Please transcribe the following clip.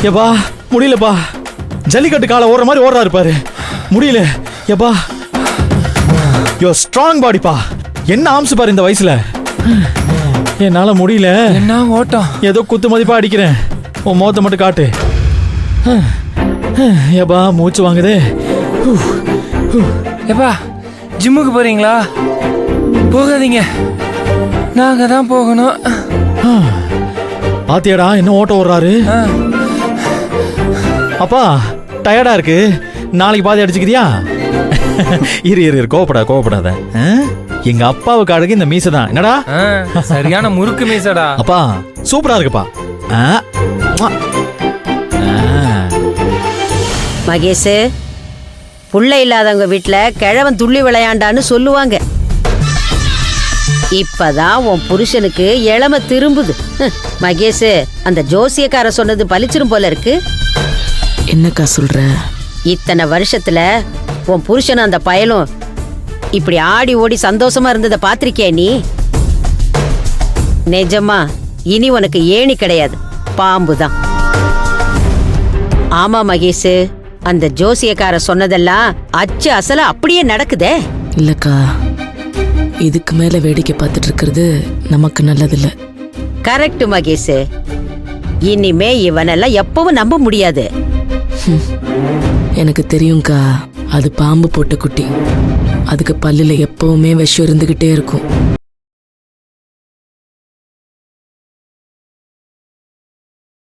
ஏப்பா முடியலப்பா, ஜல்லிக்கட்டு காலை ஓடுற மாதிரி ஓடுறாரு பாரு, முடியல. ஏப்பா யோ ஸ்ட்ராங் பாடிப்பா, என்ன ஆம்ஸ் பாரு இந்த வயசுல. என்னால முடியல. என்ன ஓட்டம்? ஏதோ குத்து மதிப்பா அடிக்கிறேன். உன் முகத்தை மட்டும் காட்டு. ஏப்பா மூச்சு வாங்குதே. ஏப்பா ஜிம்முக்கு போறீங்களா? போகாதீங்க, நாங்க தான் போகணும். பாத்தியாடா என்ன ஓட்டம் ஓடுறாரு. அப்பா டயர்டா இருக்கு, நாளைக்கு பாதி அடிச்சுக்கிறியா? இரு கோவப்படாத. எங்க அப்பாவுக்கு அழகு இந்த மீசை தான். என்னடா சரியான முறுக்கு மீசடா. அப்பா சூப்பரா இருக்குப்பா. மகேஷ், புள்ள இல்லாதவங்க வீட்டுல கிழவன் துள்ளி விளையாண்டான்னு சொல்லுவாங்க. இப்பதான் உன் புருஷனுக்கு இளம திரும்புது. மகேஷ், அந்த ஜோசியக்கார சொன்னது பலிச்சிரும் போல இருக்கு. என்னக்கா சொல்ற? இத்தனை வருஷத்துல உன் புருஷனும் அந்த பயலும் இப்படி ஆடி ஓடி சந்தோஷமா இருந்ததை பாத்திருக்கியா நீ? நிஜமா இனி உனக்கு ஏணி கிடையாது, பாம்பு தான். ஆமா மகேஷ், அந்த ஜோசியக்கார சொன்னதெல்லாம் அச்சு அசல அப்படியே நடக்குதே. இல்லக்கா, இதுக்கு மேல வேடிக்கை பார்த்துட்டு இருக்கிறது நமக்கு நல்லதில்ல. கரெக்ட் மகேஷ், இனிமே இவனெல்லாம் எப்பவும் நம்ப முடியாது. எனக்கு தெரியும்க்கா, அது பாம்பு போட்ட குட்டி. அதுக்கு பல்லுல எப்பவுமே விஷம் இருந்துகிட்டே இருக்கும்.